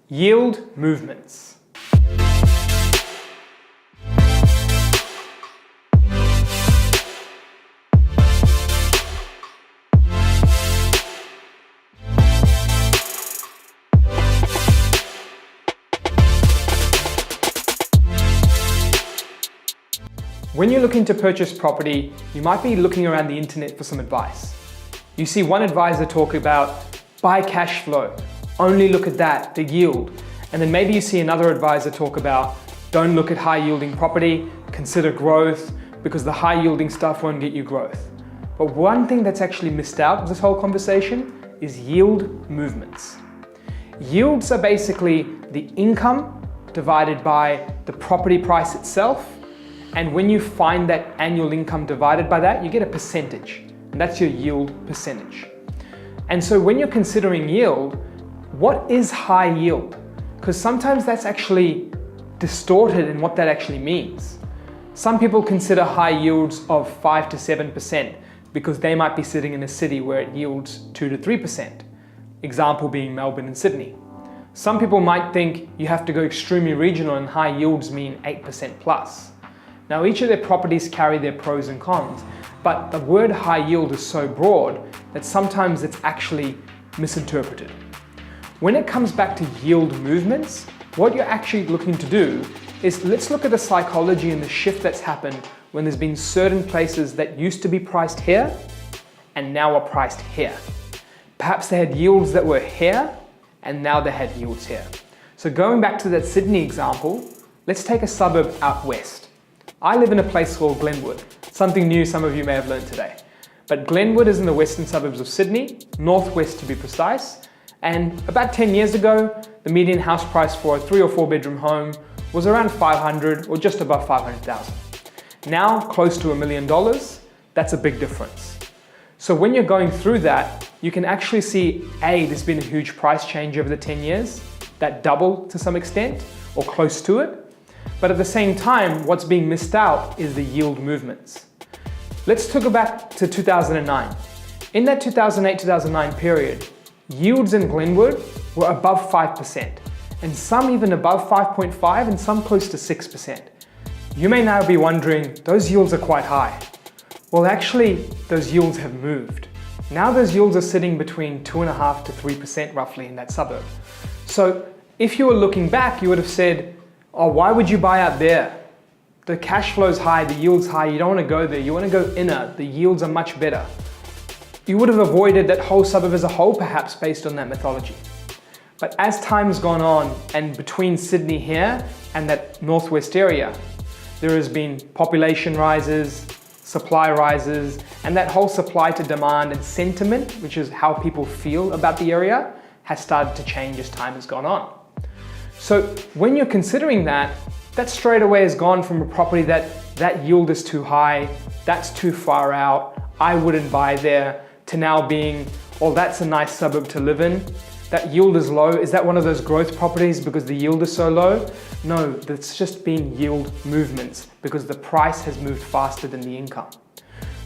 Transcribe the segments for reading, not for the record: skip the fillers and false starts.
Yield movements. When you're looking to purchase property, you might be looking around the internet for some advice. You see one advisor talk about buy cash flow, only look at that, the yield. And then maybe you see another advisor talk about don't look at high yielding property, consider growth, because the high yielding stuff won't get you growth. But one thing that's actually missed out of this whole conversation is yield movements. Yields are basically the income divided by the property price itself. And when you find that annual income divided by that, you get a percentage, and that's your yield percentage. And so when you're considering yield, what is high yield? Because sometimes that's actually distorted in what that actually means. Some people consider high yields of 5 to 7% because they might be sitting in a city where it yields 2 to 3%. Example being Melbourne and Sydney. Some people might think you have to go extremely regional and high yields mean 8% plus. Now each of their properties carry their pros and cons, but the word high yield is so broad that sometimes it's actually misinterpreted. When it comes back to yield movements, what you're actually looking to do is let's look at the psychology and the shift that's happened when there's been certain places that used to be priced here and now are priced here. Perhaps they had yields that were here and now they had yields here. So going back to that Sydney example, let's take a suburb out west. I live in a place called Glenwood, something new some of you may have learned today. But Glenwood is in the western suburbs of Sydney, northwest to be precise, and about 10 years ago, the median house price for a 3 or 4 bedroom home was around 500 or just above 500,000. Now, close to $1 million, that's a big difference. So when you're going through that, you can actually see, A, there's been a huge price change over the 10 years, that doubled to some extent, or close to it. But at the same time, what's being missed out is the yield movements. Let's go back to 2009. In that 2008-2009 period, yields in Glenwood were above 5%, and some even above 5.5 and some close to 6%. You may now be wondering, those yields are quite high. Well, actually, those yields have moved. Now those yields are sitting between 2.5% to 3% roughly in that suburb. So if you were looking back, you would have said, oh, why would you buy out there? The cash flow's high, the yield's high, you don't want to go there, you want to go inner, the yields are much better. You would have avoided that whole suburb as a whole perhaps based on that mythology. But as time's gone on and between Sydney here and that northwest area, there has been population rises, supply rises, and that whole supply to demand and sentiment, which is how people feel about the area, has started to change as time has gone on. So when you're considering that straight away has gone from a property that yield is too high, that's too far out, I wouldn't buy there, to now being, oh, that's a nice suburb to live in. That yield is low. Is that one of those growth properties because the yield is so low? No, that's just been yield movements because the price has moved faster than the income.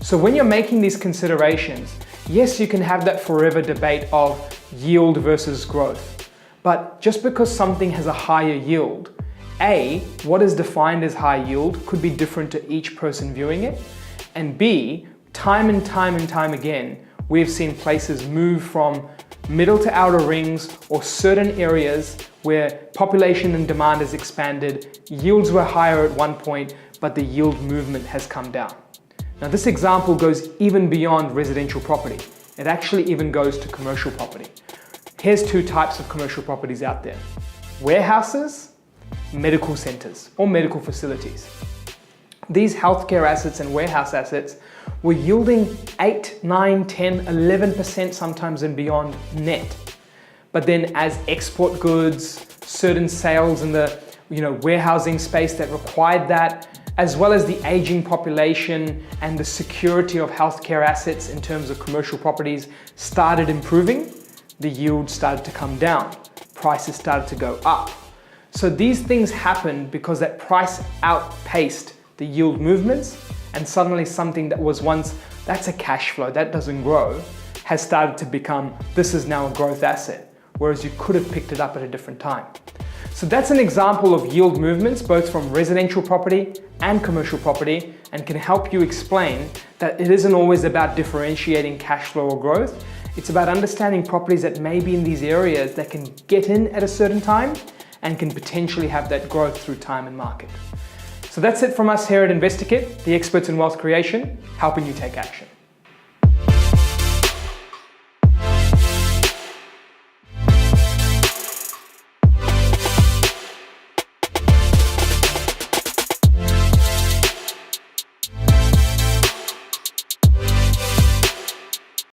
So when you're making these considerations, yes, you can have that forever debate of yield versus growth. But just because something has a higher yield, A, what is defined as high yield could be different to each person viewing it. And B, time and time again, we've seen places move from middle to outer rings or certain areas where population and demand has expanded, yields were higher at one point, but the yield movement has come down. Now this example goes even beyond residential property. It actually even goes to commercial property. Here's two types of commercial properties out there. Warehouses, medical centers or medical facilities. These healthcare assets and warehouse assets were yielding 8, 9, 10, 11% sometimes and beyond net. But then as export goods, certain sales in the warehousing space that required that, as well as the aging population and the security of healthcare assets in terms of commercial properties started improving, the yield started to come down, prices started to go up. So these things happened because that price outpaced the yield movements, and suddenly something that was once, that's a cash flow, that doesn't grow, has started to become, this is now a growth asset. whereas you could have picked it up at a different time. So that's an example of yield movements, both from residential property and commercial property, and can help you explain that it isn't always about differentiating cash flow or growth. It's about understanding properties that may be in these areas that can get in at a certain time and can potentially have that growth through time and market. So that's it from us here at InvestorKit, the experts in wealth creation, helping you take action.